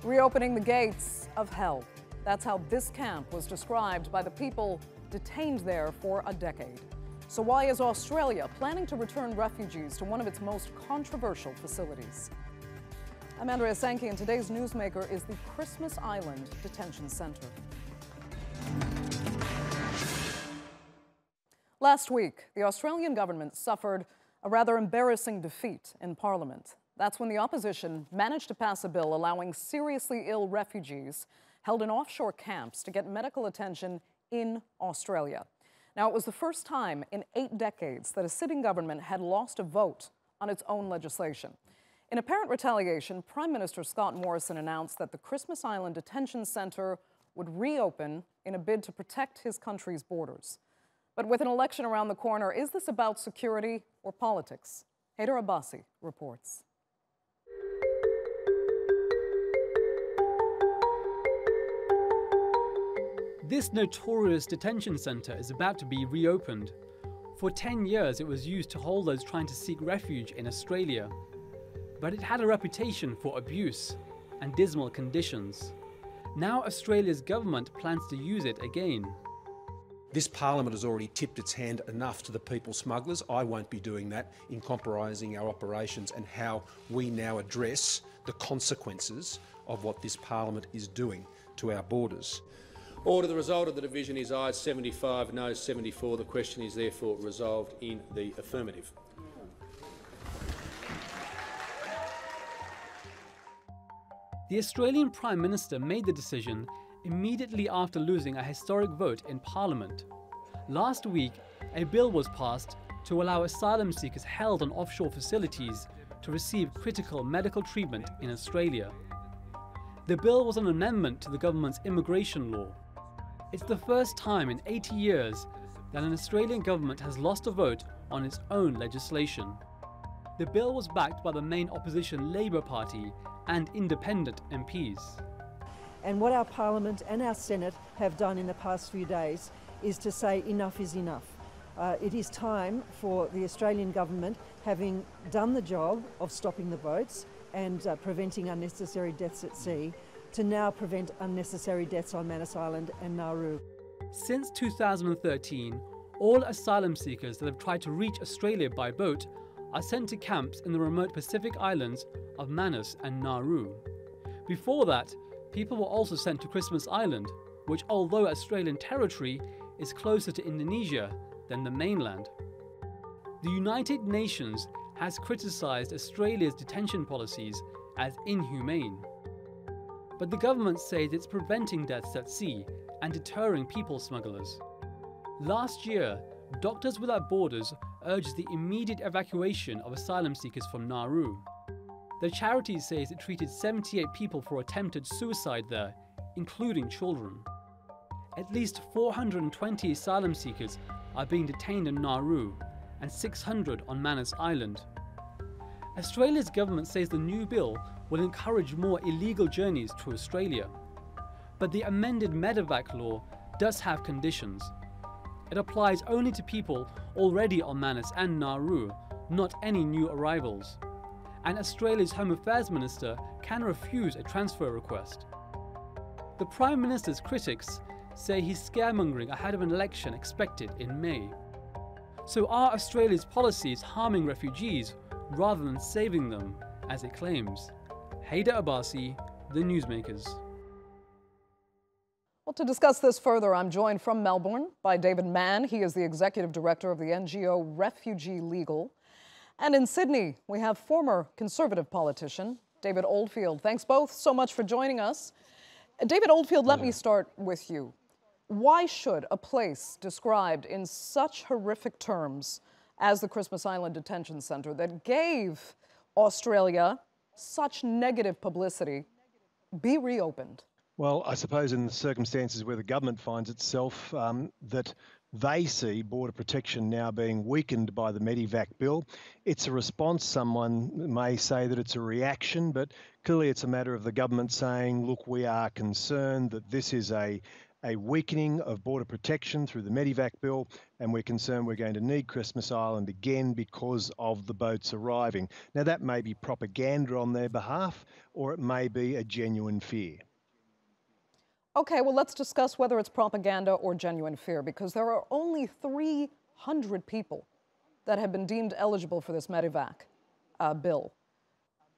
Reopening the gates of hell. That's how this camp was described by the people detained there for a decade. So why is Australia planning to return refugees to one of its most controversial facilities? I'm Andrea Sankey, and today's newsmaker is the Christmas Island Detention Centre. Last week, the Australian government suffered a rather embarrassing defeat in Parliament. That's when the opposition managed to pass a bill allowing seriously ill refugees held in offshore camps to get medical attention in Australia. Now, it was the first time in 8 decades that a sitting government had lost a vote on its own legislation. In apparent retaliation, Prime Minister Scott Morrison announced that the Christmas Island Detention Centre would reopen in a bid to protect his country's borders. But with an election around the corner, is this about security or politics? Haider Abbasi reports. This notorious detention centre is about to be reopened. For 10 years it was used to hold those trying to seek refuge in Australia. But it had a reputation for abuse and dismal conditions. Now Australia's government plans to use it again. This parliament has already tipped its hand enough to the people smugglers. I won't be doing that in compromising our operations and how we now address the consequences of what this parliament is doing to our borders. Order. The result of the division is ayes 75, noes 74. The question is therefore resolved in the affirmative. The Australian Prime Minister made the decision immediately after losing a historic vote in Parliament. Last week, a bill was passed to allow asylum seekers held on offshore facilities to receive critical medical treatment in Australia. The bill was an amendment to the government's immigration law. It's the first time in 80 years that an Australian government has lost a vote on its own legislation. The bill was backed by the main opposition Labor Party and independent MPs. And what our Parliament and our Senate have done in the past few days is to say enough is enough. It is time for the Australian government, having done the job of stopping the boats and preventing unnecessary deaths at sea, to now prevent unnecessary deaths on Manus Island and Nauru. Since 2013, all asylum seekers that have tried to reach Australia by boat are sent to camps in the remote Pacific islands of Manus and Nauru. Before that, people were also sent to Christmas Island, which, although Australian territory, is closer to Indonesia than the mainland. The United Nations has criticised Australia's detention policies as inhumane. But the government says it's preventing deaths at sea and deterring people smugglers. Last year, Doctors Without Borders urged the immediate evacuation of asylum seekers from Nauru. The charity says it treated 78 people for attempted suicide there, including children. At least 420 asylum seekers are being detained in Nauru and 600 on Manus Island. Australia's government says the new bill will encourage more illegal journeys to Australia. But the amended Medevac law does have conditions. It applies only to people already on Manus and Nauru, not any new arrivals. And Australia's Home Affairs Minister can refuse a transfer request. The Prime Minister's critics say he's scaremongering ahead of an election expected in May. So are Australia's policies harming refugees rather than saving them, as it claims? Haider Abbasi, The Newsmakers. Well, to discuss this further, I'm joined from Melbourne by David Mann. He is the Executive Director of the NGO Refugee Legal. And in Sydney, we have former Conservative politician David Oldfield. Thanks both so much for joining us. David Oldfield, let me start with you. Why should a place described in such horrific terms as the Christmas Island Detention Centre, that gave Australia such negative publicity, be reopened? Well, I suppose in the circumstances where the government finds itself, that they see border protection now being weakened by the Medevac bill. It's a response. Someone may say that it's a reaction, but clearly it's a matter of the government saying, look, we are concerned that this is a a weakening of border protection through the Medivac bill, and we're concerned we're going to need Christmas Island again because of the boats arriving. Now, that may be propaganda on their behalf, or it may be a genuine fear. Okay, well, let's discuss whether it's propaganda or genuine fear, because there are only 300 people that have been deemed eligible for this Medivac bill.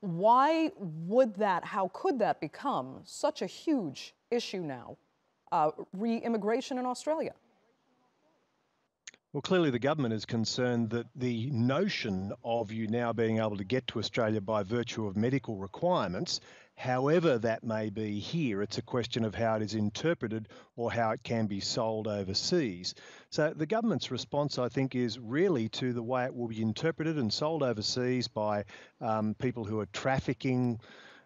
Why would that, how could that become such a huge issue now? Re-immigration in Australia? Well, clearly the government is concerned that the notion of you now being able to get to Australia by virtue of medical requirements, however that may be here, it's a question of how it is interpreted or how it can be sold overseas. So the government's response, I think, is really to the way it will be interpreted and sold overseas by people who are trafficking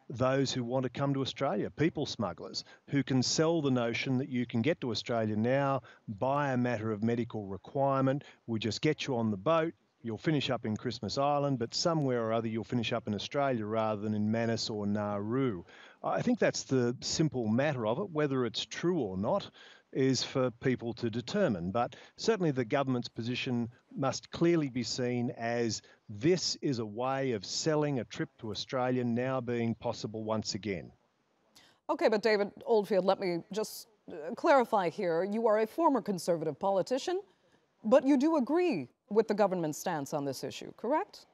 those who want to come to Australia, people smugglers, who can sell the notion that you can get to Australia now by a matter of medical requirement. We'll just get you on the boat, you'll finish up in Christmas Island, but somewhere or other you'll finish up in Australia rather than in Manus or Nauru. I think that's the simple matter of it. Whether it's true or not is for people to determine, but certainly the government's position must clearly be seen as this is a way of selling a trip to Australia now being possible once again. Okay, but David Oldfield, let me just clarify here. You are a former Conservative politician, but you do agree with the government's stance on this issue, correct?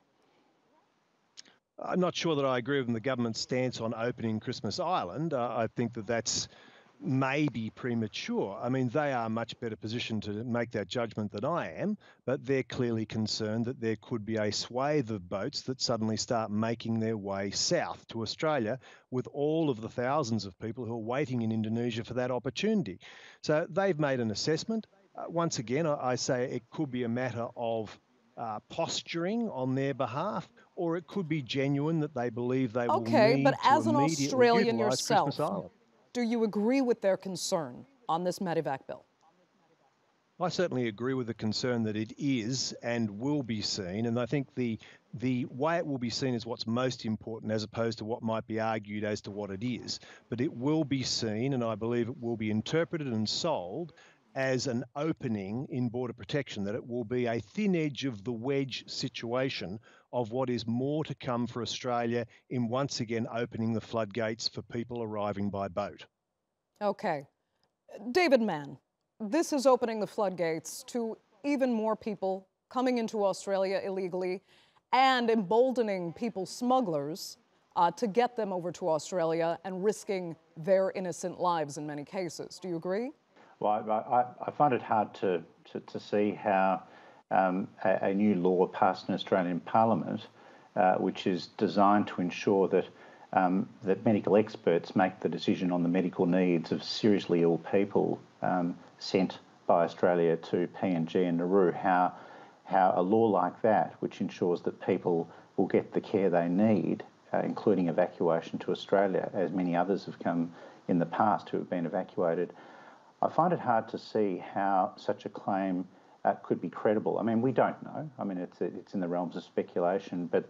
I'm not sure that I agree with the government's stance on opening Christmas Island. I think that that's maybe premature. I mean, they are much better positioned to make that judgment than I am, but they're clearly concerned that there could be a swathe of boats that suddenly start making their way south to Australia with all of the thousands of people who are waiting in Indonesia for that opportunity. So they've made an assessment. Once again, I say it could be a matter of posturing on their behalf, or it could be genuine that they believe they will need but as to an immediately Australian utilise yourself, Christmas Island. do you agree with their concern on this Medivac bill? I certainly agree with the concern that it is and will be seen, and I think the way it will be seen is what's most important as opposed to what might be argued as to what it is. But it will be seen, and I believe it will be interpreted and sold as an opening in border protection, that it will be a thin edge of the wedge situation of what is more to come for Australia in once again opening the floodgates for people arriving by boat. Okay. David Mann, this is opening the floodgates to even more people coming into Australia illegally and emboldening people smugglers to get them over to Australia and risking their innocent lives in many cases. Do you agree? Well, I find it hard to see how a new law passed in Australian Parliament, which is designed to ensure that that medical experts make the decision on the medical needs of seriously ill people sent by Australia to PNG and Nauru, how a law like that, which ensures that people will get the care they need, including evacuation to Australia, as many others have come in the past who have been evacuated, I find it hard to see how such a claim could be credible. I mean, we don't know. I mean, it's in the realms of speculation, but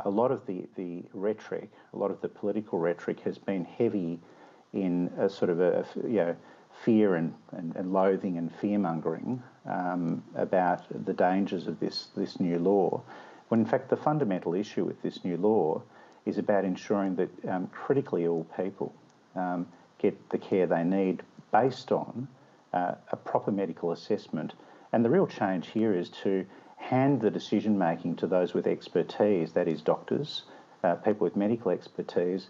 a lot of the rhetoric, a lot of the political rhetoric has been heavy in a sort of fear and loathing and fear-mongering about the dangers of this new law, when in fact the fundamental issue with this new law is about ensuring that critically ill people get the care they need based on a proper medical assessment. And the real change here is to hand the decision-making to those with expertise, that is doctors, people with medical expertise,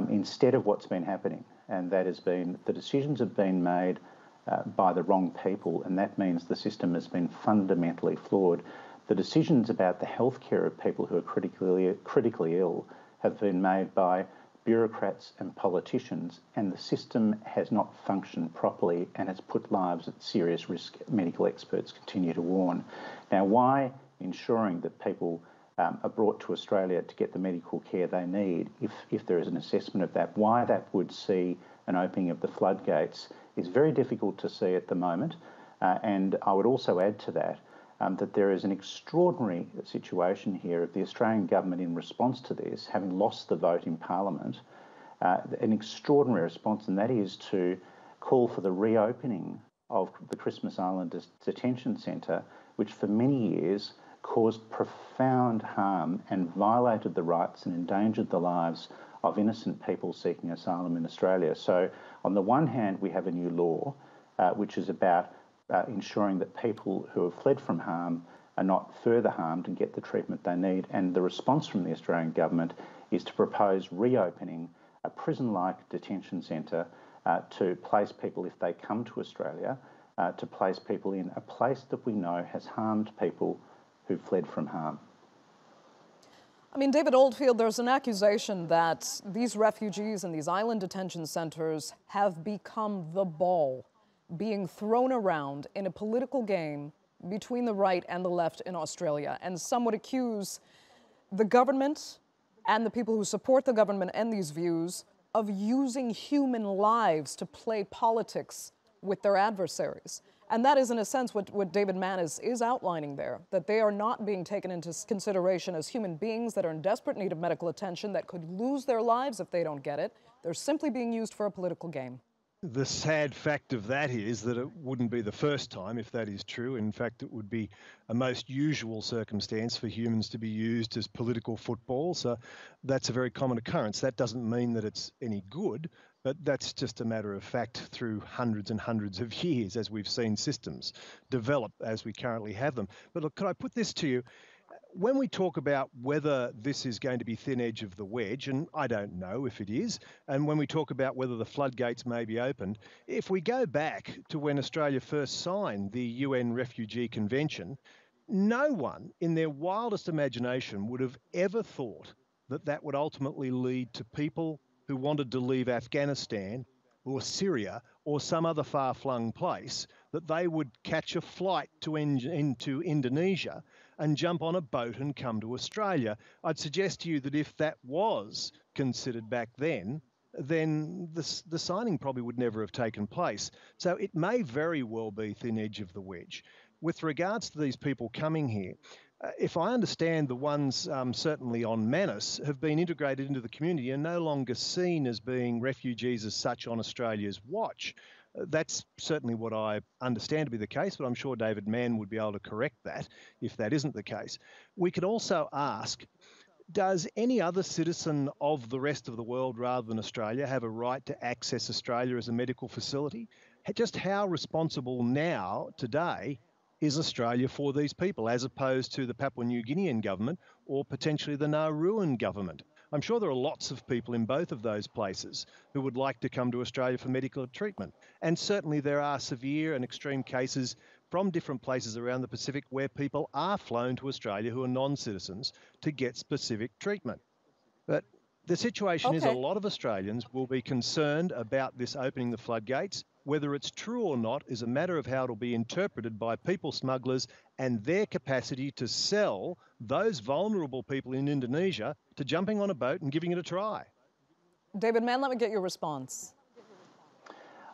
instead of what's been happening. And that has been, the decisions have been made by the wrong people, and that means the system has been fundamentally flawed. The decisions about the healthcare of people who are critically ill have been made by bureaucrats and politicians, and the system has not functioned properly and has put lives at serious risk, medical experts continue to warn. Now, why ensuring that people are brought to Australia to get the medical care they need, if there is an assessment of that, why that would see an opening of the floodgates is very difficult to see at the moment. And I would also add to that that there is an extraordinary situation here of the Australian government in response to this, having lost the vote in Parliament, an extraordinary response, and that is to call for the reopening of the Christmas Island Detention Centre, which for many years caused profound harm and violated the rights and endangered the lives of innocent people seeking asylum in Australia. So on the one hand, we have a new law which is about ensuring that people who have fled from harm are not further harmed and get the treatment they need. And the response from the Australian government is to propose reopening a prison-like detention centre to place people, if they come to Australia, to place people in a place that we know has harmed people who fled from harm. I mean, David Oldfield, there's an accusation that these refugees in these island detention centres have become the ball being thrown around in a political game between the right and the left in Australia. And some would accuse the government and the people who support the government and these views of using human lives to play politics with their adversaries. And that is, in a sense, what David Mann is outlining there, that they are not being taken into consideration as human beings that are in desperate need of medical attention, that could lose their lives if they don't get it. They're simply being used for a political game. The sad fact of that is that it wouldn't be the first time, if that is true. In fact, it would be a most usual circumstance for humans to be used as political football. So that's a very common occurrence. That doesn't mean that it's any good, but that's just a matter of fact through hundreds and hundreds of years as we've seen systems develop as we currently have them. But look, could I put this to you? When we talk about whether this is going to be thin edge of the wedge, and I don't know if it is, and when we talk about whether the floodgates may be opened, if we go back to when Australia first signed the UN Refugee Convention, no one in their wildest imagination would have ever thought that that would ultimately lead to people who wanted to leave Afghanistan or Syria or some other far-flung place, that they would catch a flight to into Indonesia and jump on a boat and come to Australia. I'd suggest to you that if that was considered back then the signing probably would never have taken place. So it may very well be thin edge of the wedge. With regards to these people coming here, if I understand, the ones certainly on Manus have been integrated into the community and no longer seen as being refugees as such on Australia's watch. That's certainly what I understand to be the case, but I'm sure David Mann would be able to correct that if that isn't the case. We could also ask, does any other citizen of the rest of the world rather than Australia have a right to access Australia as a medical facility? Just how responsible now, today, is Australia for these people, as opposed to the Papua New Guinean government or potentially the Nauruan government? I'm sure there are lots of people in both of those places who would like to come to Australia for medical treatment. And certainly there are severe and extreme cases from different places around the Pacific where people are flown to Australia who are non-citizens to get specific treatment. But the situation is a lot of Australians will be concerned about this opening the floodgates. Whether it's true or not is a matter of how it'll be interpreted by people smugglers and their capacity to sell those vulnerable people in Indonesia to jumping on a boat and giving it a try. David Mann, let me get your response.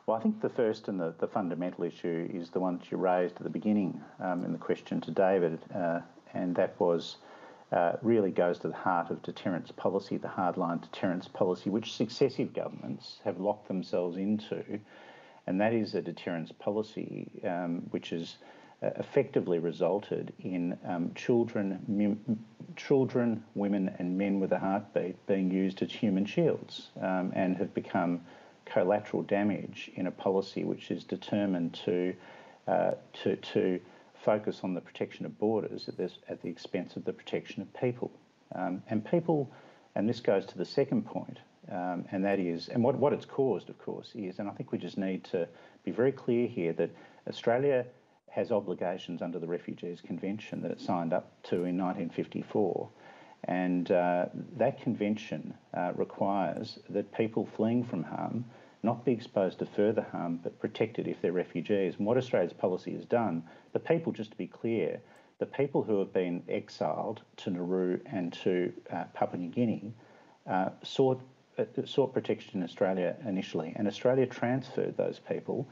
Well, I think the first and the fundamental issue is the one that you raised at the beginning in the question to David, and that was really goes to the heart of deterrence policy, the hardline deterrence policy, which successive governments have locked themselves into. And that is a deterrence policy which has effectively resulted in children, women and men with a heartbeat being used as human shields and have become collateral damage in a policy which is determined to focus on the protection of borders at the expense of the protection of people. And this goes to the second point, and that is, and what it's caused, of course, is, and I think we just need to be very clear here, that Australia has obligations under the Refugees Convention that it signed up to in 1954, and that convention requires that people fleeing from harm not be exposed to further harm, but protected if they're refugees. And what Australia's policy has done, the people, just to be clear, the people who have been exiled to Nauru and to Papua New Guinea sought protection in Australia initially, and Australia transferred those people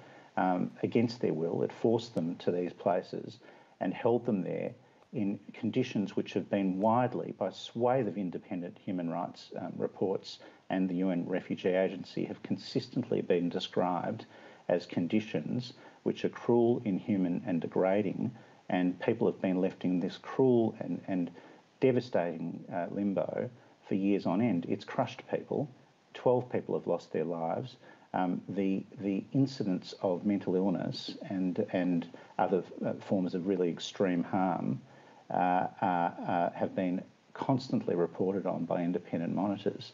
against their will. It forced them to these places and held them there in conditions which have been widely, by swathe of independent human rights reports and the UN Refugee Agency, have consistently been described as conditions which are cruel, inhuman and degrading, and people have been left in this cruel and devastating limbo for years on end. It's crushed people. 12 people have lost their lives. The incidence of mental illness and other forms of really extreme harm have been constantly reported on by independent monitors.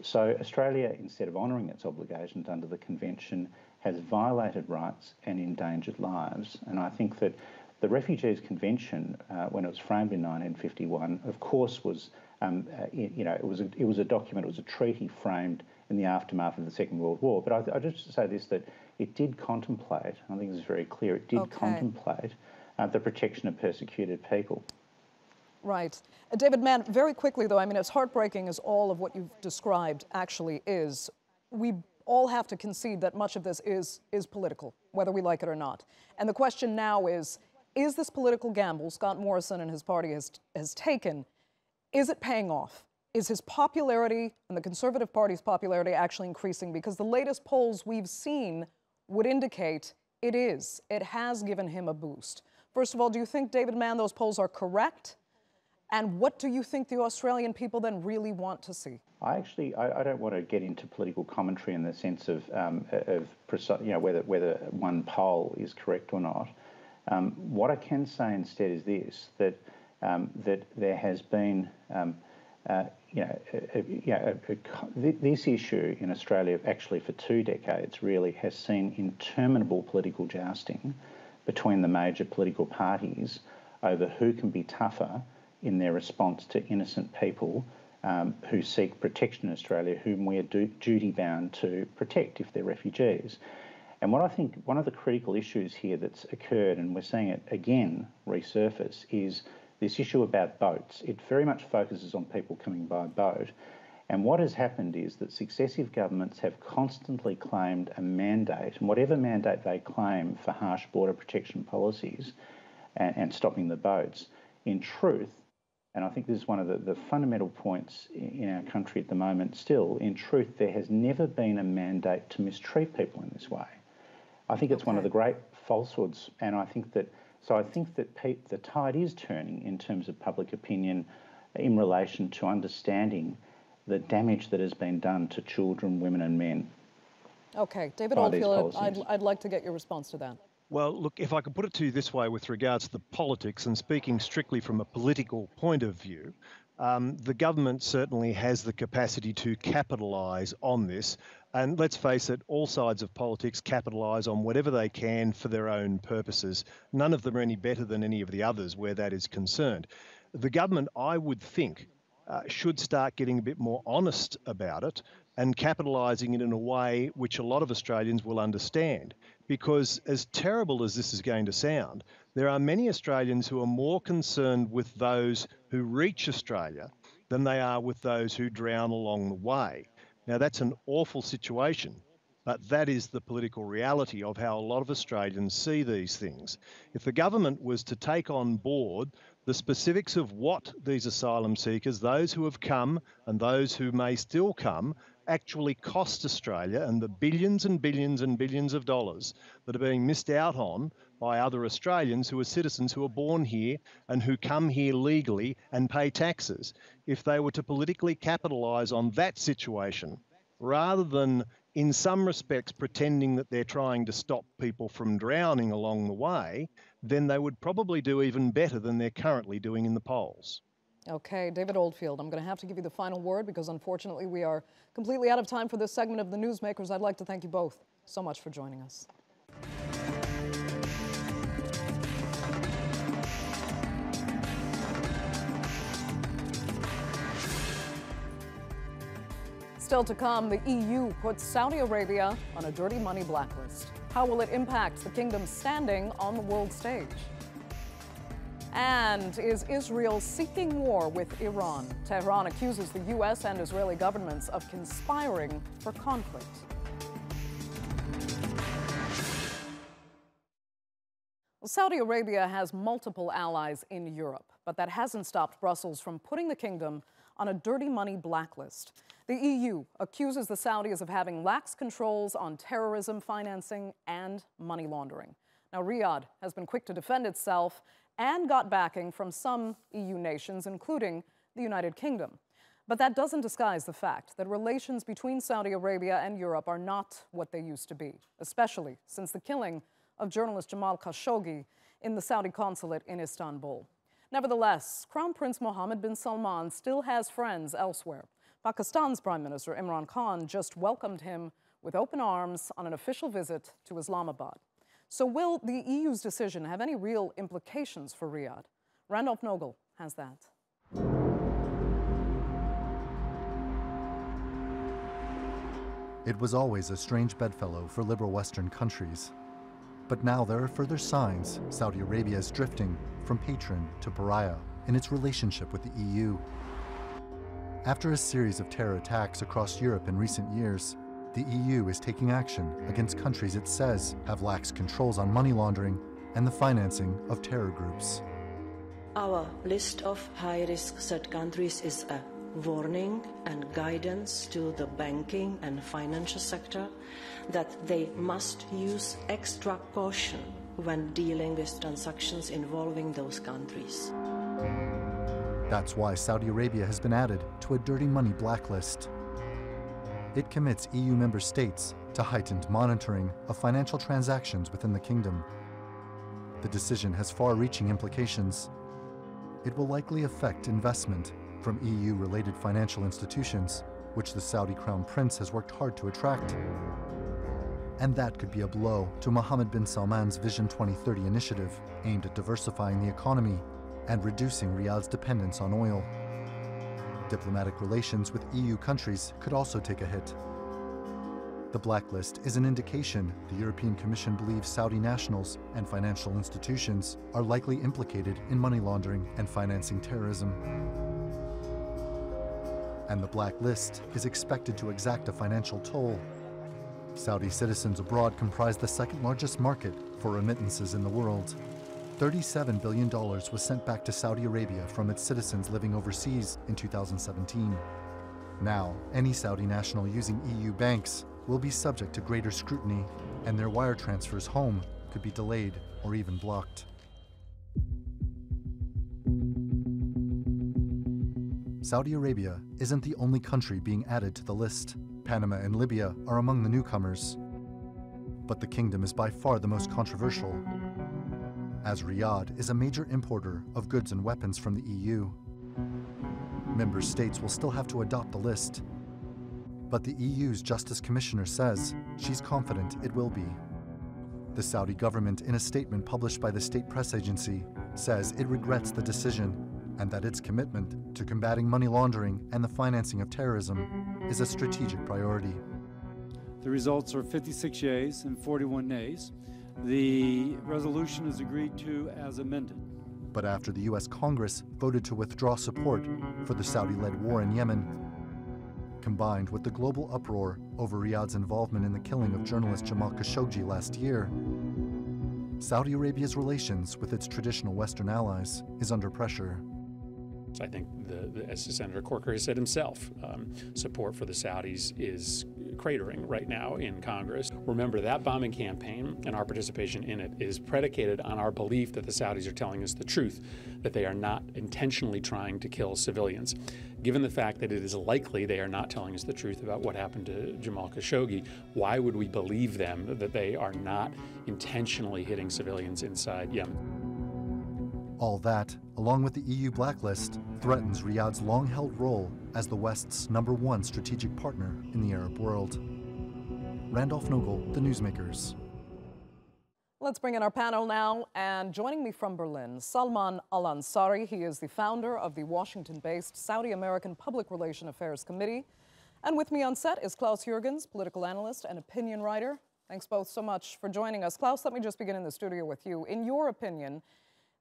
So Australia, instead of honouring its obligations under the Convention, has violated rights and endangered lives. And I think that the Refugees Convention, when it was framed in 1951, of course was, it was a document, it was a treaty framed in the aftermath of the Second World War. But I just say this, that it did contemplate, I think this is very clear, it did contemplate the protection of persecuted people. Right. David Mann, very quickly though, I mean, as heartbreaking as all of what you've described actually is, we all have to concede that much of this is political, whether we like it or not. And the question now is this political gamble Scott Morrison and his party has taken, is it paying off? Is his popularity and the Conservative Party's popularity actually increasing? Because the latest polls we've seen would indicate it is. It has given him a boost. First of all, do you think, David Mann, those polls are correct? And what do you think the Australian people then really want to see? I don't want to get into political commentary in the sense of whether one poll is correct or not. What I can say instead is this: that there has been this issue in Australia actually for 2 decades really has seen interminable political jousting between the major political parties over who can be tougher in their response to innocent people who seek protection in Australia, whom we are duty-bound to protect if they're refugees. And what I think one of the critical issues here that's occurred, and we're seeing it again resurface, is this issue about boats. It very much focuses on people coming by boat. And what has happened is that successive governments have constantly claimed a mandate, and whatever mandate they claim for harsh border protection policies and stopping the boats, in truth, and I think this is one of the fundamental points in our country at the moment still, in truth, there has never been a mandate to mistreat people in this way. I think it's one of the great falsehoods, and I think that the tide is turning in terms of public opinion in relation to understanding the damage that has been done to children, women and men. Okay, David Oldfield, I'd like to get your response to that. Well, look, if I could put it to you this way with regards to the politics, and speaking strictly from a political point of view, the government certainly has the capacity to capitalise on this. And let's face it, all sides of politics capitalise on whatever they can for their own purposes. None of them are any better than any of the others where that is concerned. The government, I would think, should start getting a bit more honest about it and capitalising it in a way which a lot of Australians will understand. Because as terrible as this is going to sound, there are many Australians who are more concerned with those who reach Australia than they are with those who drown along the way. Now, that's an awful situation, but that is the political reality of how a lot of Australians see these things. If the government was to take on board the specifics of what these asylum seekers, those who have come and those who may still come, actually cost Australia, and the billions and billions and billions of dollars that are being missed out on by other Australians who are citizens who are born here and who come here legally and pay taxes, if they were to politically capitalise on that situation, rather than in some respects pretending that they're trying to stop people from drowning along the way, then they would probably do even better than they're currently doing in the polls. Okay, David Oldfield, I'm going to have to give you the final word because unfortunately we are completely out of time for this segment of the Newsmakers. I'd like to thank you both so much for joining us. Still to come, the EU puts Saudi Arabia on a dirty money blacklist. How will it impact the kingdom's standing on the world stage? And is Israel seeking war with Iran? Tehran accuses the U.S. and Israeli governments of conspiring for conflict. Well, Saudi Arabia has multiple allies in Europe, but that hasn't stopped Brussels from putting the kingdom on a dirty money blacklist. The EU accuses the Saudis of having lax controls on terrorism financing and money laundering. Now, Riyadh has been quick to defend itself and got backing from some EU nations, including the United Kingdom. But that doesn't disguise the fact that relations between Saudi Arabia and Europe are not what they used to be, especially since the killing of journalist Jamal Khashoggi in the Saudi consulate in Istanbul. Nevertheless, Crown Prince Mohammed bin Salman still has friends elsewhere. Pakistan's Prime Minister Imran Khan just welcomed him with open arms on an official visit to Islamabad. So will the EU's decision have any real implications for Riyadh? Randolph Nogel has that. It was always a strange bedfellow for liberal Western countries. But now there are further signs Saudi Arabia is drifting from patron to pariah in its relationship with the EU. After a series of terror attacks across Europe in recent years, the EU is taking action against countries it says have lax controls on money laundering and the financing of terror groups. Our list of high-risk third countries is a warning and guidance to the banking and financial sector that they must use extra caution when dealing with transactions involving those countries. That's why Saudi Arabia has been added to a dirty money blacklist. It commits EU member states to heightened monitoring of financial transactions within the kingdom. The decision has far-reaching implications. It will likely affect investment from EU-related financial institutions, which the Saudi Crown Prince has worked hard to attract. And that could be a blow to Mohammed bin Salman's Vision 2030 initiative aimed at diversifying the economy and reducing Riyadh's dependence on oil. Diplomatic relations with EU countries could also take a hit. The blacklist is an indication the European Commission believes Saudi nationals and financial institutions are likely implicated in money laundering and financing terrorism. And the blacklist is expected to exact a financial toll. Saudi citizens abroad comprise the second largest market for remittances in the world. $37 billion was sent back to Saudi Arabia from its citizens living overseas in 2017. Now, any Saudi national using EU banks will be subject to greater scrutiny, and their wire transfers home could be delayed or even blocked. Saudi Arabia isn't the only country being added to the list. Panama and Libya are among the newcomers. But the kingdom is by far the most controversial, as Riyadh is a major importer of goods and weapons from the EU. Member states will still have to adopt the list, but the EU's Justice Commissioner says she's confident it will be. The Saudi government, in a statement published by the state press agency, says it regrets the decision and that its commitment to combating money laundering and the financing of terrorism is a strategic priority. The results are 56 yeas and 41 nays. The resolution is agreed to as amended. But after the U.S. Congress voted to withdraw support for the Saudi-led war in Yemen, combined with the global uproar over Riyadh's involvement in the killing of journalist Jamal Khashoggi last year, Saudi Arabia's relations with its traditional Western allies is under pressure. I think, as Senator Corker has said himself, support for the Saudis is cratering right now in Congress. Remember, that bombing campaign and our participation in it is predicated on our belief that the Saudis are telling us the truth, that they are not intentionally trying to kill civilians. Given the fact that it is likely they are not telling us the truth about what happened to Jamal Khashoggi, why would we believe them that they are not intentionally hitting civilians inside Yemen? All that, along with the EU blacklist, threatens Riyadh's long-held role as the West's #1 strategic partner in the Arab world. Randolph Nogel, The Newsmakers. Let's bring in our panel now, and joining me from Berlin, Salman Al-Ansari. He is the founder of the Washington-based Saudi-American Public Relations Affairs Committee. And with me on set is Klaus Jürgens, political analyst and opinion writer. Thanks both so much for joining us. Klaus, let me just begin in the studio with you. In your opinion,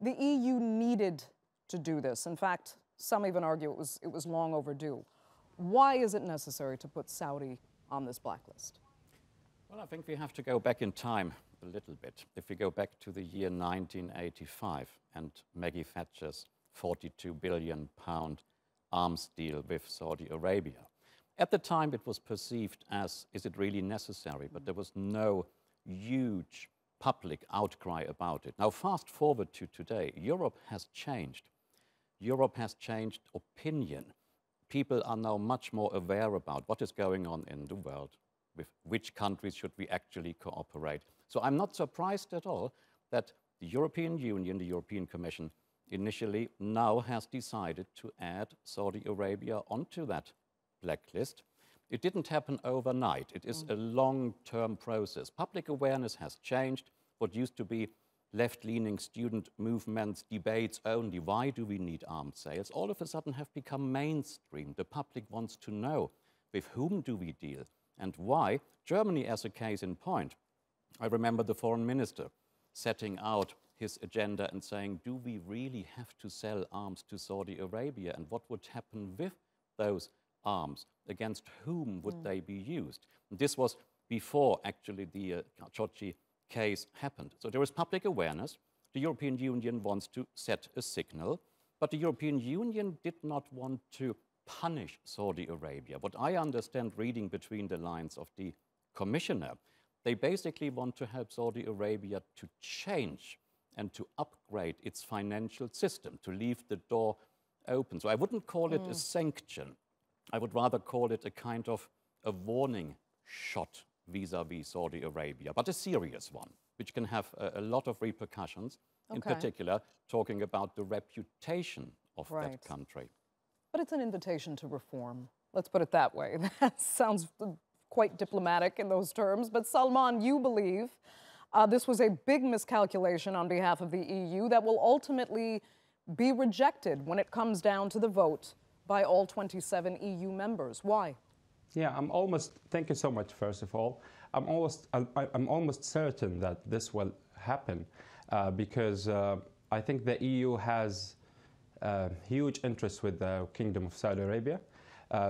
the EU needed to do this. In fact, some even argue it was long overdue. Why is it necessary to put Saudi on this blacklist? Well, I think we have to go back in time a little bit. If we go back to the year 1985 and Maggie Thatcher's £42 billion arms deal with Saudi Arabia, At the time, it was perceived as, is it really necessary? But there was no huge public outcry about it. Now, fast forward to today, Europe has changed. Europe has changed opinion. People are now much more aware about what is going on in the world, with which countries should we actually cooperate. So I'm not surprised at all that the European Union, the European Commission, initially now has decided to add Saudi Arabia onto that blacklist. It didn't happen overnight. It is a long-term process. Public awareness has changed. What used to be left-leaning student movements, debates only, why do we need armed sales, all of a sudden have become mainstream. The public wants to know with whom do we deal and why. Germany as a case in point. I remember the foreign minister setting out his agenda and saying, do we really have to sell arms to Saudi Arabia, and what would happen with those arms? Against whom would they be used? And this was before actually the Khashoggi case happened. So there is public awareness. The European Union wants to set a signal, but the European Union did not want to punish Saudi Arabia. What I understand reading between the lines of the commissioner, they basically want to help Saudi Arabia to change and to upgrade its financial system, to leave the door open. So I wouldn't call it a sanction. I would rather call it a kind of a warning shot vis-à-vis Saudi Arabia, but a serious one, which can have a lot of repercussions, in particular talking about the reputation of that country. But it's an invitation to reform. Let's put it that way. That sounds quite diplomatic in those terms. But Salman, you believe this was a big miscalculation on behalf of the EU that will ultimately be rejected when it comes down to the vote by all 27 EU members. Why? Yeah, thank you so much, first of all. I'm almost certain that this will happen because I think the EU has huge interest with the Kingdom of Saudi Arabia.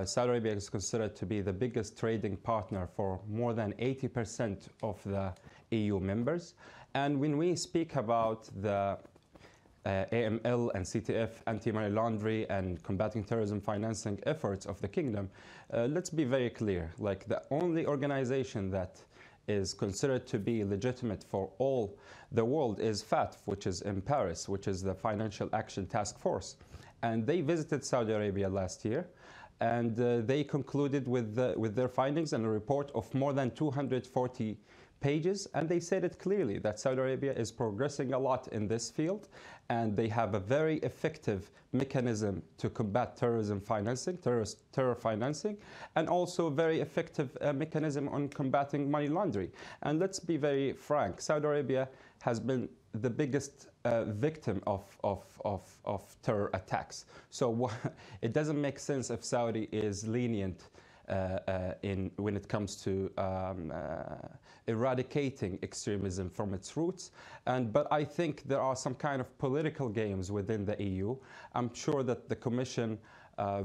Saudi Arabia is considered to be the biggest trading partner for more than 80% of the EU members. And when we speak about the AML and CTF, anti-money laundering and combating terrorism financing efforts of the kingdom, let's be very clear, like the only organization that is considered to be legitimate for all the world is FATF, which is in Paris, which is the Financial Action Task Force. And they visited Saudi Arabia last year, and they concluded with their findings and a report of more than 240 pages, and they said it clearly that Saudi Arabia is progressing a lot in this field, and they have a very effective mechanism to combat terrorism financing, terror financing, and also a very effective mechanism on combating money laundering. And let's be very frank, Saudi Arabia has been the biggest victim of terror attacks. So it doesn't make sense if Saudi is lenient when it comes to eradicating extremism from its roots. But I think there are some kind of political games within the EU. I'm sure that the Commission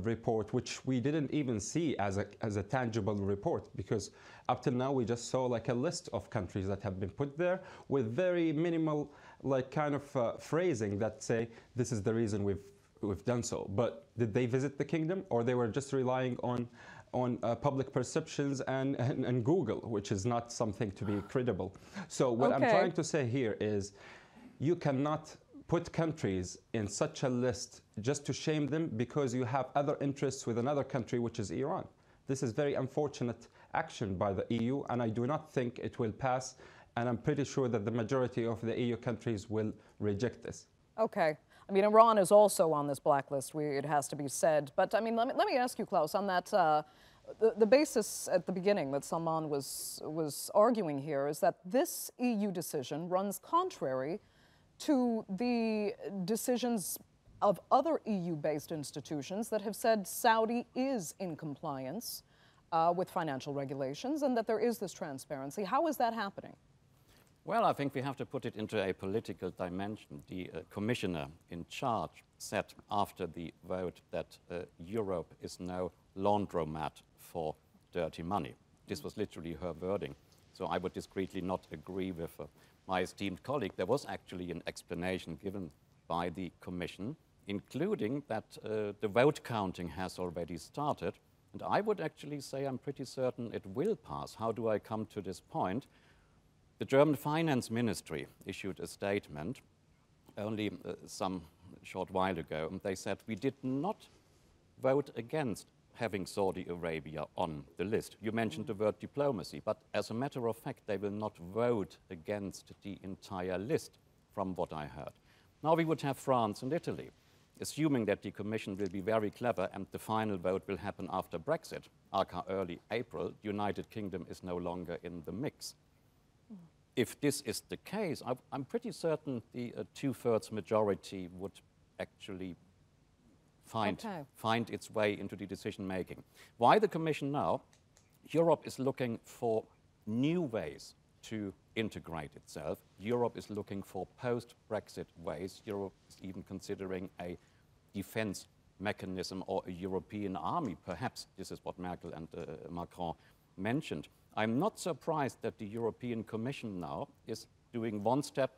report, which we didn't even see as a tangible report, because up till now we just saw like a list of countries that have been put there with very minimal like kind of phrasing that say this is the reason we've done so. But did they visit the kingdom, or they were just relying on public perceptions and Google, which is not something to be credible. So what I'm trying to say here is you cannot put countries in such a list just to shame them because you have other interests with another country, which is Iran. This is very unfortunate action by the EU, and I do not think it will pass, and I'm pretty sure that the majority of the EU countries will reject this. Okay. I mean, Iran is also on this blacklist, it has to be said. But I mean, let me ask you, Klaus, on that, the basis at the beginning that Salman was arguing here is that this EU decision runs contrary to the decisions of other EU-based institutions that have said Saudi is in compliance with financial regulations and that there is this transparency. How is that happening? Well, I think we have to put it into a political dimension. The commissioner in charge said after the vote that Europe is no laundromat for dirty money. This was literally her wording. So I would discreetly not agree with my esteemed colleague. There was actually an explanation given by the Commission, including that the vote counting has already started, And I would actually say I'm pretty certain it will pass. How do I come to this point? The German Finance Ministry issued a statement only some short while ago. And they said, we did not vote against having Saudi Arabia on the list. You mentioned the word diplomacy, but as a matter of fact, they will not vote against the entire list, from what I heard. Now we would have France and Italy, assuming that the Commission will be very clever and the final vote will happen after Brexit, aka early April. The United Kingdom is no longer in the mix. If this is the case, I'm pretty certain the two-thirds majority would actually find its way into the decision-making. Why the Commission now? Europe is looking for new ways to integrate itself. Europe is looking for post-Brexit ways. Europe is even considering a defense mechanism or a European army. Perhaps this is what Merkel and Macron mentioned. I'm not surprised that the European Commission now is doing one step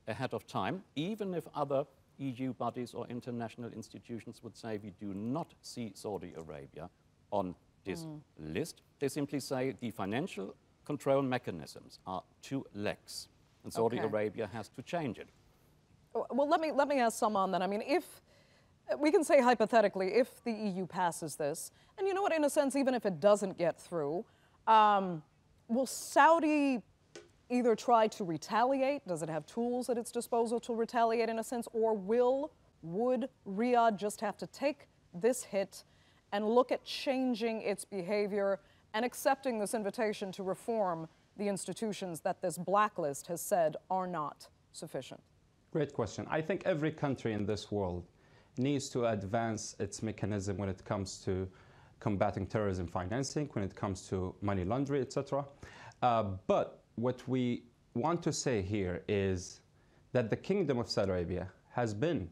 ahead of time, even if other EU bodies or international institutions would say we do not see Saudi Arabia on this list. They simply say the financial control mechanisms are too lax, and Saudi Arabia has to change it. Well, let me ask Salman then. I mean, if we can say hypothetically, if the EU passes this, and you know what, in a sense, even if it doesn't get through, will Saudi either try to retaliate? Does it have tools at its disposal to retaliate in a sense? Or would Riyadh just have to take this hit and look at changing its behavior and accepting this invitation to reform the institutions that this blacklist has said are not sufficient? Great question. I think every country in this world needs to advance its mechanism when it comes to combating terrorism financing, when it comes to money laundering, etc. But what we want to say here is that the Kingdom of Saudi Arabia has been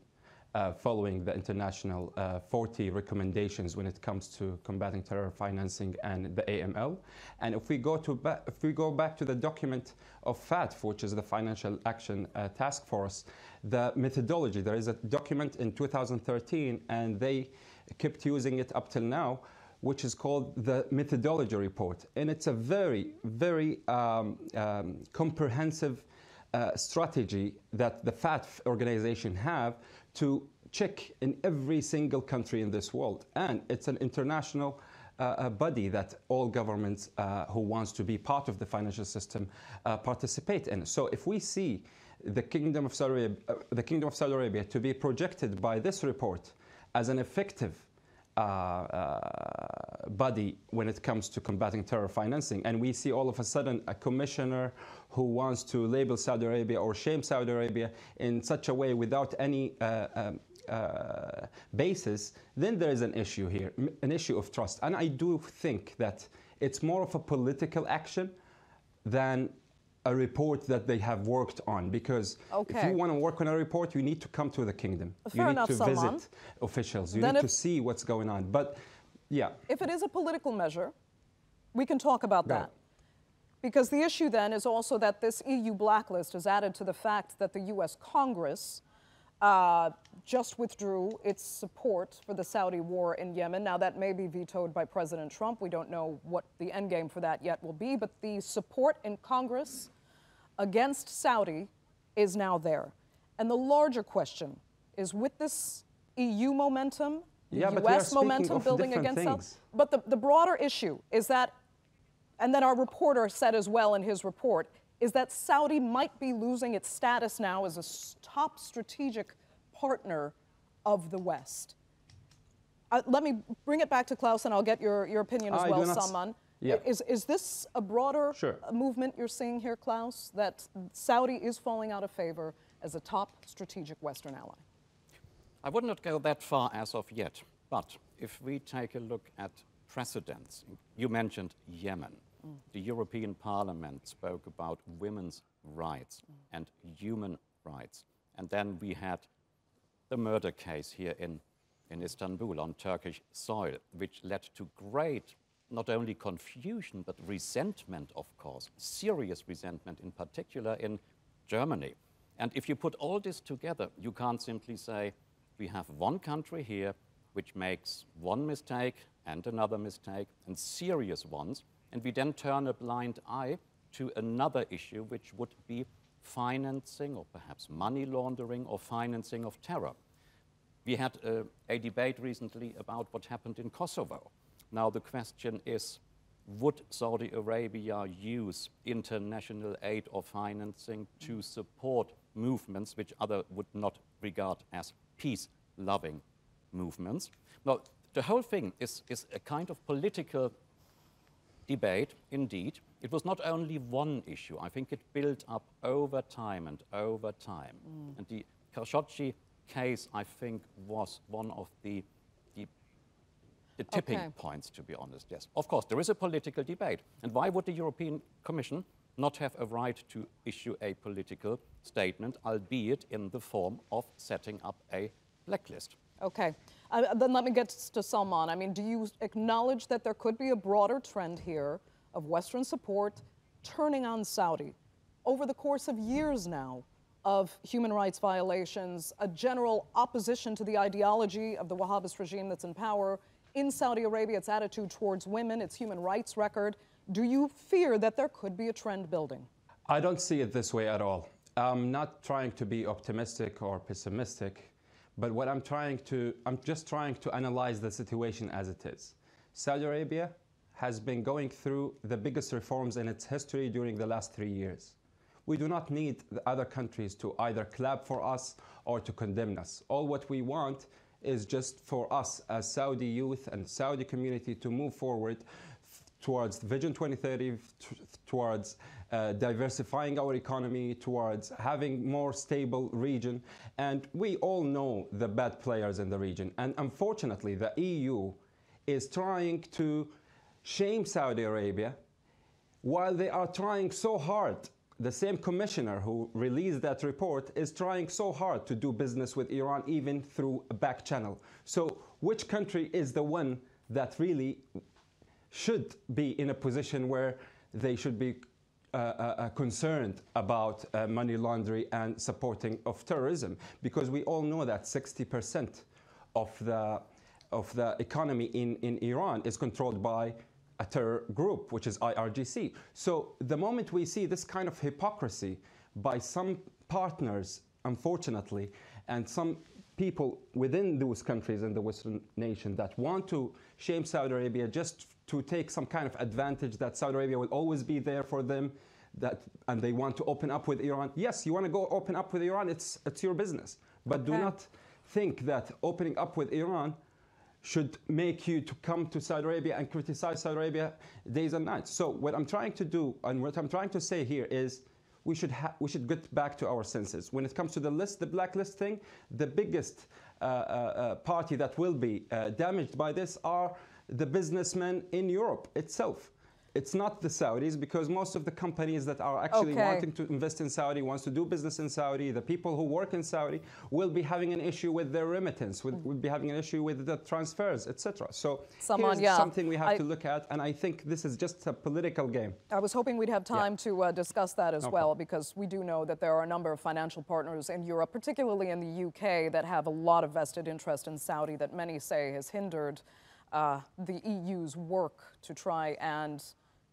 following the international 40 recommendations when it comes to combating terror financing and the AML. And if we go back to the document of FATF, which is the Financial Action Task Force, the methodology, there is a document in 2013, and they kept using it up till now, which is called the methodology report. And it's a very, very comprehensive strategy that the FATF organization have to check in every single country in this world. And it's an international body that all governments who wants to be part of the financial system participate in. So if we see the Kingdom of Saudi Arabia to be projected by this report as an effective body when it comes to combating terror financing, and we see all of a sudden a commissioner who wants to label Saudi Arabia or shame Saudi Arabia in such a way without any basis, then there is an issue here, an issue of trust. And I do think that it's more of a political action than a report that they have worked on, because if you want to work on a report, you need to come to the kingdom. Fair enough, you need to visit officials. You need to see what's going on. But yeah. If it is a political measure, we can talk about that. Because the issue then is also that this EU blacklist is added to the fact that the US Congress just withdrew its support for the Saudi war in Yemen. Now, that may be vetoed by President Trump. We don't know what the endgame for that yet will be, but the support in Congress against Saudi is now there. And the larger question is, with this EU momentum, US momentum building against Saudi, but the broader issue is that, and then our reporter said as well in his report, is that Saudi might be losing its status now as a top strategic partner of the West. Let me bring it back to Klaus, and I'll get your opinion as well, Salman. Yeah. Is this a broader movement you're seeing here, Klaus, that Saudi is falling out of favor as a top strategic Western ally? I would not go that far as of yet, but if we take a look at precedents, you mentioned Yemen. The European Parliament spoke about women's rights and human rights. And then we had the murder case here in Istanbul on Turkish soil, which led to great, not only confusion, but resentment, of course, serious resentment, in particular in Germany. And if you put all this together, you can't simply say, we have one country here which makes one mistake and another mistake, and serious ones, and we then turn a blind eye to another issue, which would be financing or perhaps money laundering or financing of terror. We had a debate recently about what happened in Kosovo. Now the question is, would Saudi Arabia use international aid or financing to support movements which others would not regard as peace-loving movements? Now, the whole thing is a kind of political debate, indeed. It was not only one issue. I think it built up over time and over time. And the Khashoggi case, I think, was one of the tipping points, to be honest, yes. Of course, there is a political debate. And why would the European Commission not have a right to issue a political statement, albeit in the form of setting up a blacklist? Okay. Then let me get to Salman. I mean, do you acknowledge that there could be a broader trend here of Western support turning on Saudi over the course of years now of human rights violations, a general opposition to the ideology of the Wahhabist regime that's in power in Saudi Arabia, its attitude towards women, its human rights record? Do you fear that there could be a trend building? I don't see it this way at all. I'm not trying to be optimistic or pessimistic, but what I'm just trying to analyze the situation as it is. Saudi Arabia has been going through the biggest reforms in its history during the last 3 years. We do not need the other countries to either clap for us or to condemn us. All what we want is just for us as Saudi youth and Saudi community to move forward towards Vision 2030, towards diversifying our economy, towards having more stable region. And we all know the bad players in the region. And unfortunately, the EU is trying to shame Saudi Arabia while they are trying so hard. The same commissioner who released that report is trying so hard to do business with Iran, even through a back channel. So which country is the one that really should be in a position where they should be concerned about money laundering and supporting of terrorism? Because we all know that 60% of the economy in Iran is controlled by a terror group, which is IRGC. So the moment we see this kind of hypocrisy by some partners, unfortunately, and some people within those countries in the Western nation that want to shame Saudi Arabia just to take some kind of advantage that Saudi Arabia will always be there for them, and they want to open up with Iran. Yes, you want to go open up with Iran, it's your business. But do not think that opening up with Iran should make you to come to Saudi Arabia and criticize Saudi Arabia days and nights. So what I'm trying to do, and what I'm trying to say here is, we should get back to our senses. When it comes to the list, the blacklist thing, the biggest party that will be damaged by this are the businessmen in Europe itself. It's not the Saudis, because most of the companies that are actually wanting to invest in Saudi, wants to do business in Saudi, the people who work in Saudi will be having an issue with their remittance, will be having an issue with the transfers, etc. So here's something we have to look at, and I think this is just a political game. I was hoping we'd have time to discuss that as well, because we do know that there are a number of financial partners in Europe, particularly in the UK, that have a lot of vested interest in Saudi that many say has hindered the EU's work to try and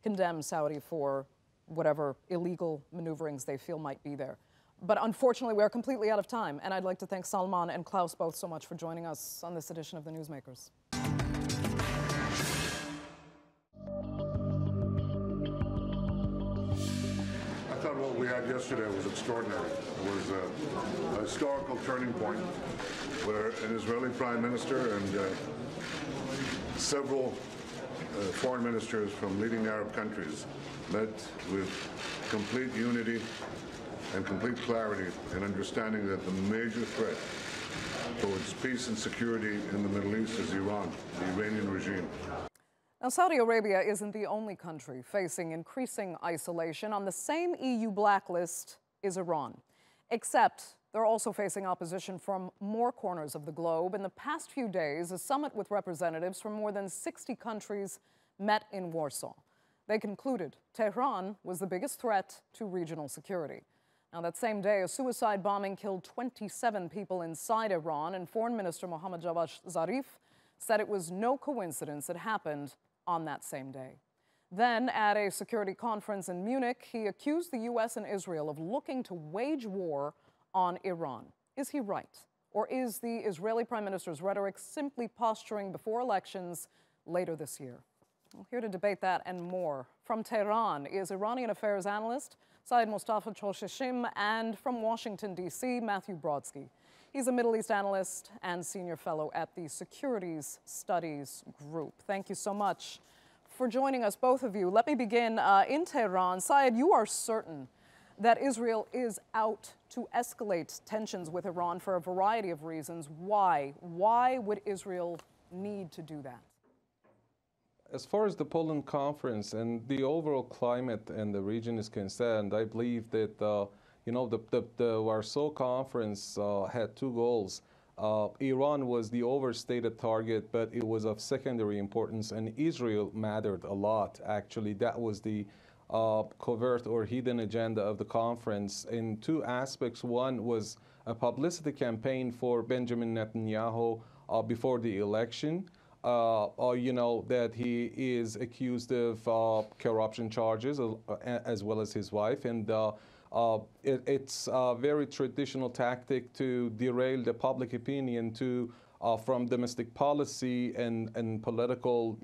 condemn Saudi for whatever illegal maneuverings they feel might be there. But unfortunately, we are completely out of time, and I'd like to thank Salman and Klaus both so much for joining us on this edition of The Newsmakers. I thought what we had yesterday was extraordinary. It was a historical turning point where an Israeli prime minister and several foreign ministers from leading Arab countries met with complete unity and complete clarity in understanding that the major threat towards peace and security in the Middle East is Iran, the Iranian regime. Now, Saudi Arabia isn't the only country facing increasing isolation. On the same EU blacklist is Iran, except they're also facing opposition from more corners of the globe. In the past few days, a summit with representatives from more than 60 countries met in Warsaw. They concluded Tehran was the biggest threat to regional security. Now, that same day, a suicide bombing killed 27 people inside Iran, and Foreign Minister Mohammad Javad Zarif said it was no coincidence it happened on that same day. Then, at a security conference in Munich, he accused the U.S. and Israel of looking to wage war on Iran. Is he right? Or is the Israeli Prime Minister's rhetoric simply posturing before elections later this year? Well, here to debate that and more from Tehran is Iranian affairs analyst Syed Mustafa Choshishim, and from Washington, D.C., Matthew Brodsky. He's a Middle East analyst and senior fellow at the Securities Studies Group. Thank you so much for joining us, both of you. Let me begin in Tehran. Syed, you are certain that Israel is out to escalate tensions with Iran for a variety of reasons. Why? Why would Israel need to do that? As far as the Poland conference and the overall climate in the region is concerned, I believe that the Warsaw conference had two goals. Iran was the overstated target, but it was of secondary importance, and Israel mattered a lot. Actually, that was the covert or hidden agenda of the conference in two aspects. One was a publicity campaign for Benjamin Netanyahu before the election. That he is accused of corruption charges as well as his wife. And it's a very traditional tactic to derail the public opinion from domestic policy and political,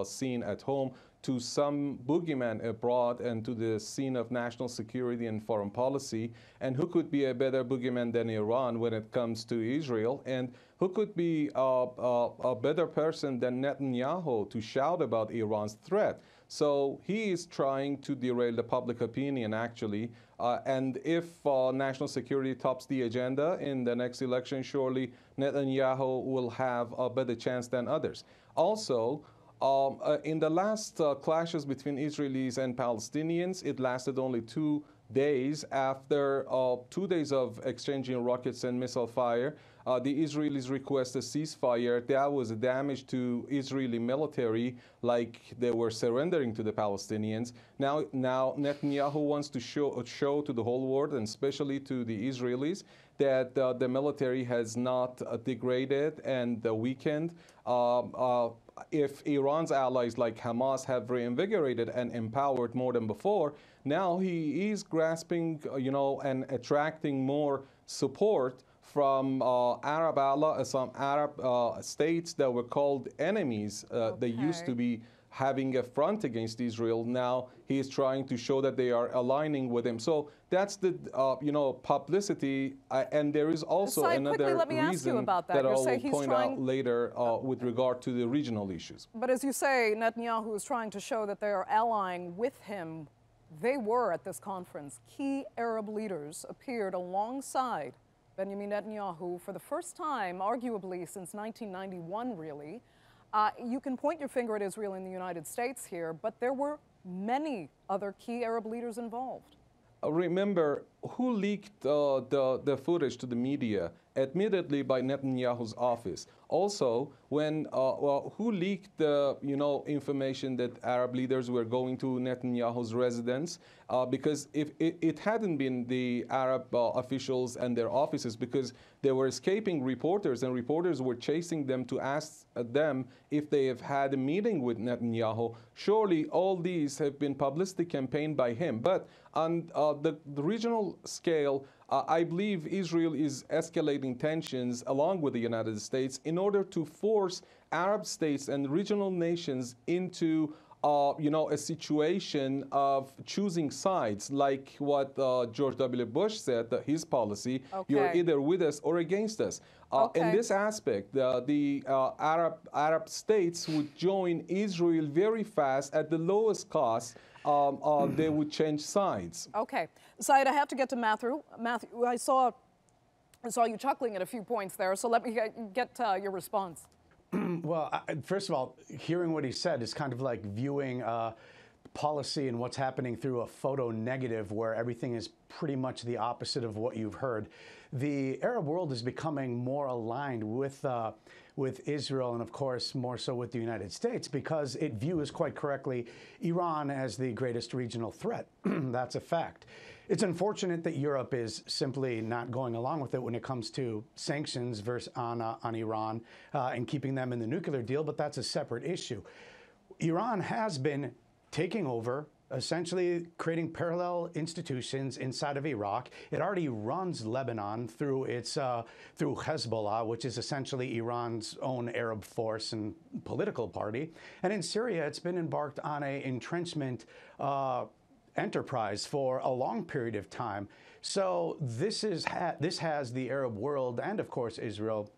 scene at home to some boogeyman abroad and to the scene of national security and foreign policy. And who could be a better boogeyman than Iran when it comes to Israel? And who could be a better person than Netanyahu to shout about Iran's threat? So he is trying to derail the public opinion, actually. And if national security tops the agenda in the next election, surely Netanyahu will have a better chance than others. Also, in the last clashes between Israelis and Palestinians, it lasted only 2 days. After 2 days of exchanging rockets and missile fire, the Israelis request a ceasefire. That was a damage to Israeli military, like they were surrendering to the Palestinians. Now Netanyahu wants to show to the whole world, and especially to the Israelis, that the military has not degraded and weakened. If Iran's allies like Hamas have reinvigorated and empowered more than before, now he is grasping, and attracting more support from some Arab states that were called enemies. They used to be having a front against Israel. Now he is trying to show that they are aligning with him. So that's the publicity, and there is also another reason that I will point out later with regard to the regional issues. But as you say, Netanyahu is trying to show that they are allying with him. They were at this conference. Key Arab leaders appeared alongside Benjamin Netanyahu for the first time, arguably since 1991, really. You can point your finger at Israel and the United States here, but there were many other key Arab leaders involved. Remember, who leaked the footage to the media? Admittedly by Netanyahu's office. Also, who leaked the information that Arab leaders were going to Netanyahu's residence? Because if it hadn't been the Arab officials and their offices, because they were escaping reporters, and reporters were chasing them to ask them if they have had a meeting with Netanyahu. Surely all these have been publicity campaigned by him. But on the regional scale, I believe Israel is escalating tensions along with the United States in order to force Arab states and regional nations into a situation of choosing sides, like what George W. Bush said, his policy, you're either with us or against us. In this aspect, the Arab states would join Israel very fast at the lowest cost. They would change sides. Okay. Syed, I have to get to Matthew. Matthew, I saw you chuckling at a few points there, so let me get your response. Well, first of all, hearing what he said is kind of like viewing policy and what's happening through a photo negative where everything is pretty much the opposite of what you've heard. The Arab world is becoming more aligned with Israel and, of course, more so with the United States because it views, quite correctly, Iran as the greatest regional threat. That's a fact. It's unfortunate that Europe is simply not going along with it when it comes to sanctions on Iran and keeping them in the nuclear deal, but that's a separate issue. Iran has been taking over, essentially creating parallel institutions inside of Iraq. It already runs Lebanon through through Hezbollah, which is essentially Iran's own Arab force and political party. And in Syria, it's been embarked on an entrenchment enterprise for a long period of time. So this has the Arab world and, of course, Israel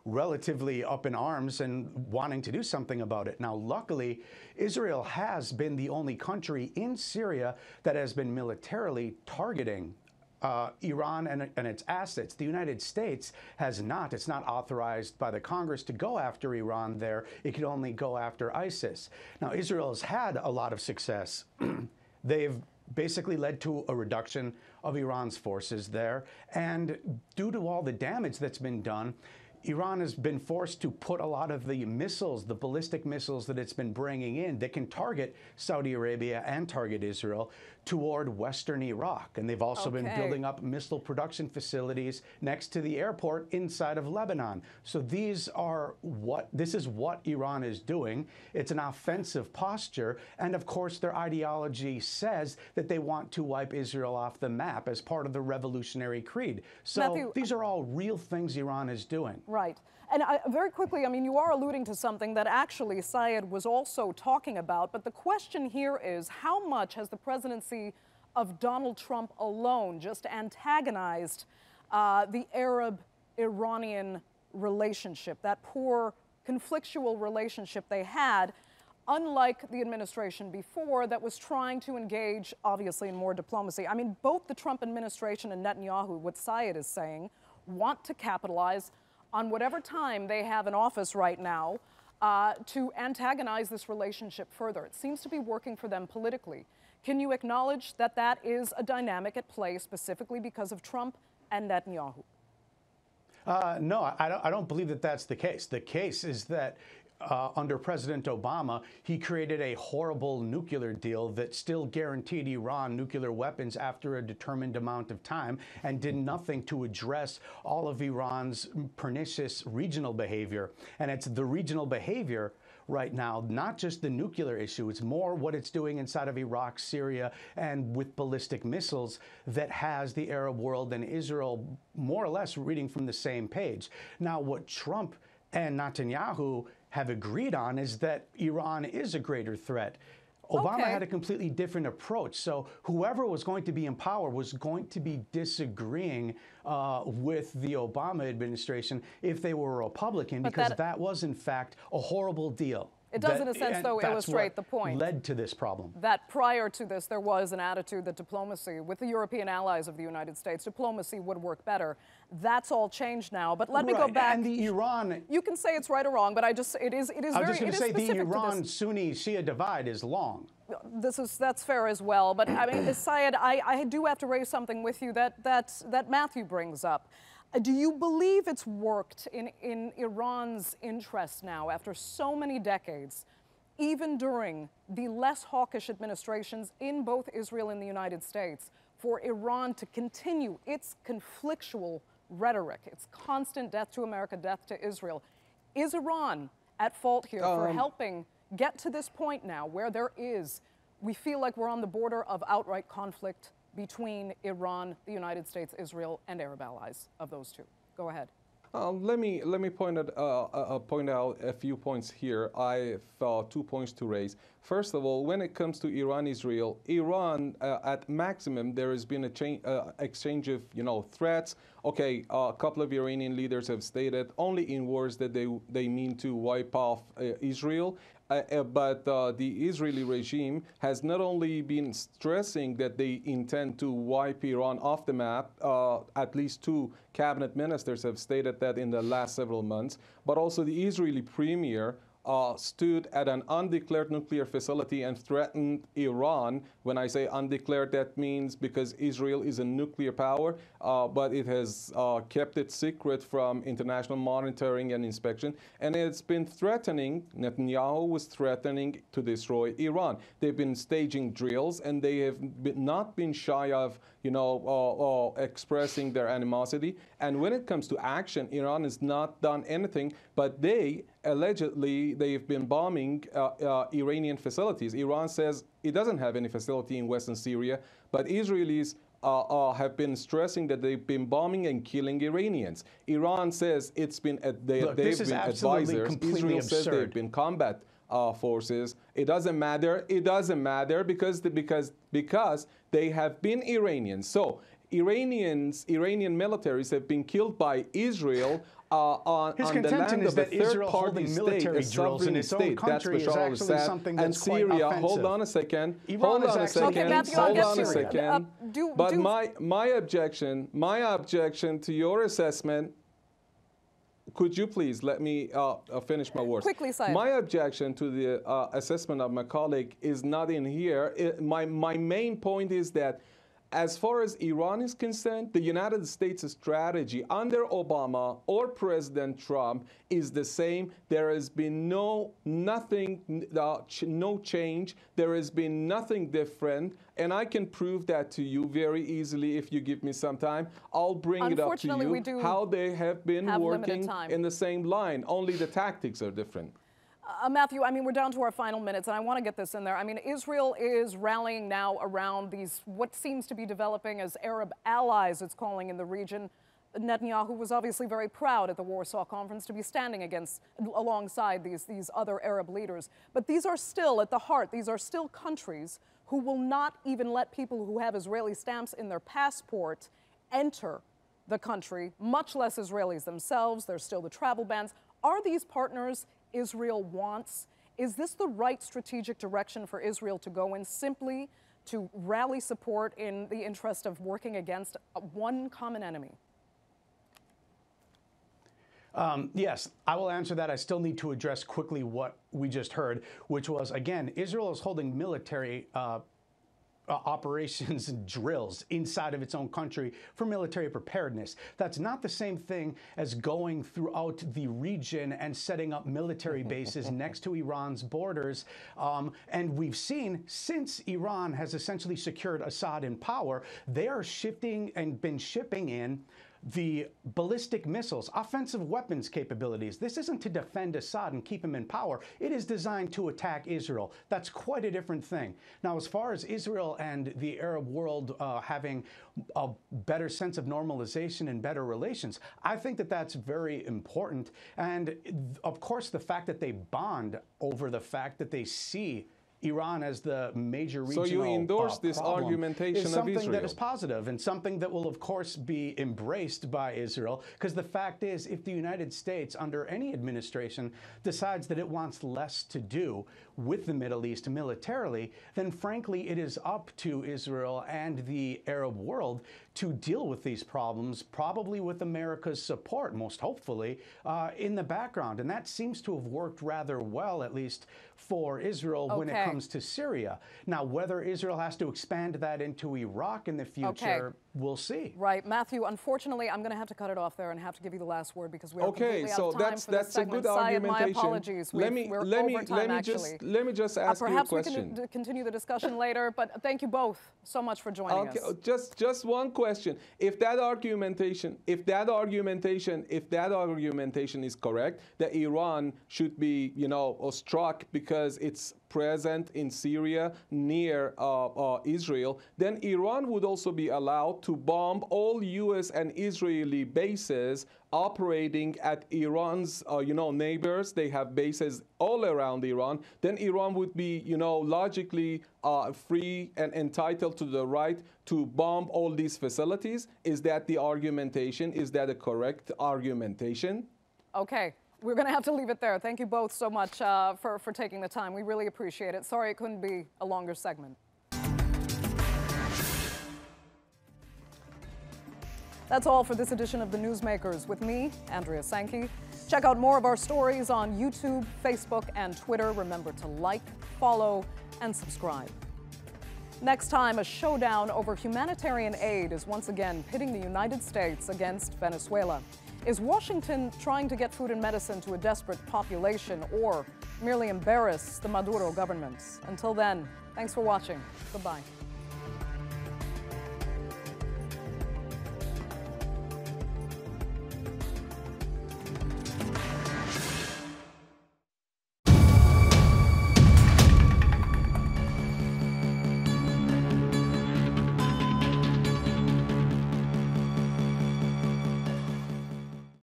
relatively up in arms and wanting to do something about it. Now, luckily, Israel has been the only country in Syria that has been militarily targeting Iran and its assets. The United States has not. It's not authorized by the Congress to go after Iran there. It can only go after ISIS. Now, Israel has had a lot of success. They've basically led to a reduction of Iran's forces there. And due to all the damage that's been done, Iran has been forced to put a lot of the missiles, the ballistic missiles that it's been bringing in that can target Saudi Arabia and target Israel toward Western Iraq. And they've also been building up missile production facilities next to the airport inside of Lebanon. So this is what Iran is doing. It's an offensive posture. And of course, their ideology says that they want to wipe Israel off the map as part of the revolutionary creed. So Matthew, these are all real things Iran is doing. Right. And very quickly, I mean, you are alluding to something that actually Syed was also talking about, but the question here is how much has the presidency of Donald Trump alone just antagonized the Arab-Iranian relationship, that poor conflictual relationship they had, unlike the administration before that was trying to engage, obviously, in more diplomacy. I mean, both the Trump administration and Netanyahu, what Syed is saying, want to capitalize on whatever time they have in office right now to antagonize this relationship further. It seems to be working for them politically. Can you acknowledge that that is a dynamic at play specifically because of Trump and Netanyahu? No, I don't believe that that's the case. The case is that under President Obama, he created a horrible nuclear deal that still guaranteed Iran nuclear weapons after a determined amount of time and did nothing to address all of Iran's pernicious regional behavior. And it's the regional behavior right now, not just the nuclear issue, it's more what it's doing inside of Iraq, Syria, and with ballistic missiles that has the Arab world and Israel more or less reading from the same page. Now, what Trump and Netanyahu have agreed on is that Iran is a greater threat. Obama had a completely different approach. So whoever was going to be in power was going to be disagreeing with the Obama administration if they were a Republican, because that was, in fact, a horrible deal. It does, in a sense, though, illustrate the point. Led to this problem. That prior to this, there was an attitude that diplomacy, with the European allies of the United States, diplomacy would work better. That's all changed now. But let me go back. And the Iran. You can say it's right or wrong, but it is very. I was just going to say the Iran-Sunni-Shia divide is long. That's fair as well. But I mean, Syed, I do have to raise something with you that Matthew brings up. Do you believe it's worked in Iran's interest now after so many decades, even during the less hawkish administrations in both Israel and the United States, for Iran to continue its conflictual rhetoric, its constant death to America, death to Israel? Is Iran at fault here for helping get to this point now where we feel like we're on the border of outright conflict between Iran, the United States, Israel, and Arab allies of those two? Go ahead. Let me point out a few points here. I have 2 points to raise. First of all, when it comes to Iran-Israel, Iran, at maximum, there has been a exchange of, threats. Okay, a couple of Iranian leaders have stated only in words that they mean to wipe off Israel. But the Israeli regime has not only been stressing that they intend to wipe Iran off the map, at least 2 cabinet ministers have stated that in the last several months, but also the Israeli premier stood at an undeclared nuclear facility and threatened Iran. When I say undeclared, that means because Israel is a nuclear power, but it has kept it secret from international monitoring and inspection. And it's been threatening, Netanyahu was threatening to destroy Iran. They've been staging drills, and they have not been shy of, expressing their animosity. And when it comes to action, Iran has not done anything, but allegedly, they've been bombing Iranian facilities. Iran says it doesn't have any facility in Western Syria, but Israelis have been stressing that they've been bombing and killing Iranians. Iran says they've been advisors. Israel says they've been combat forces. It doesn't matter. It doesn't matter because they have been Iranians. So Iranian militaries have been killed by Israel on the land of a third-party state, a sovereign state. That's Bashar al-Assad and Syria. Hold on a second. Hold on a second. But my objection to your assessment. Could you please let me finish my words? Quickly, Syed. My objection to the assessment of my colleague is not in here. My main point is that as far as Iran is concerned, the United States' strategy under Obama or President Trump is the same. There has been no change. There has been nothing different. And I can prove that to you very easily if you give me some time. I'll bring it up to you how they have been working in the same line. Only the tactics are different. Matthew, I mean, we're down to our final minutes, and I want to get this in there. I mean, Israel is rallying now around these, what seems to be developing as Arab allies, it's calling in the region. Netanyahu was obviously very proud at the Warsaw Conference to be standing alongside these other Arab leaders. But these are still, at the heart, these are still countries who will not even let people who have Israeli stamps in their passport enter the country, much less Israelis themselves. There's still the travel bans. Are these partners Israel wants? Is this the right strategic direction for Israel to go in, simply to rally support in the interest of working against one common enemy? Yes, I will answer that. I still need to address quickly what we just heard, which was, again, Israel is holding military operations and drills inside of its own country for military preparedness. That's not the same thing as going throughout the region and setting up military bases next to Iran's borders. And we've seen, since Iran has essentially secured Assad in power, they are shifting and been shipping in the ballistic missiles, offensive weapons capabilities. This isn't to defend Assad and keep him in power. It is designed to attack Israel. That's quite a different thing. Now, as far as Israel and the Arab world having a better sense of normalization and better relations, I think that that's very important. And of course, the fact that they bond over the fact that they see Iran as the major regional So you endorse this argumentation is something of Israel. that is positive and something that will, of course, be embraced by Israel. Because the fact is, if the United States, under any administration, decides that it wants less to do with the Middle East militarily, then frankly, it is up to Israel and the Arab world to deal with these problems, probably with America's support, most hopefully, in the background. And that seems to have worked rather well, at least for Israel, when it comes to Syria. Now, whether Israel has to expand that into Iraq in the future, we'll see. Right. Matthew, unfortunately, I'm going to have to cut it off there and have to give you the last word because we're completely out of time for this segment. Syed, my apologies. We're over time, actually. Let me just ask you a question. Perhaps we can continue the discussion later, but thank you both so much for joining us. Just one question. If that argumentation is correct, that Iran should be, struck because it's present in Syria near Israel, then Iran would also be allowed to bomb all U.S. and Israeli bases operating at Iran's, neighbors. They have bases all around Iran. Then Iran would be, logically free and entitled to the right to bomb all these facilities. Is that the argumentation? Is that a correct argumentation? Okay. We're going to have to leave it there. Thank you both so much for taking the time. We really appreciate it. Sorry it couldn't be a longer segment. That's all for this edition of The Newsmakers with me, Andrea Sankey. Check out more of our stories on YouTube, Facebook, and Twitter. Remember to like, follow, and subscribe. Next time, a showdown over humanitarian aid is once again pitting the United States against Venezuela. Is Washington trying to get food and medicine to a desperate population or merely embarrass the Maduro government? Until then, thanks for watching. Goodbye.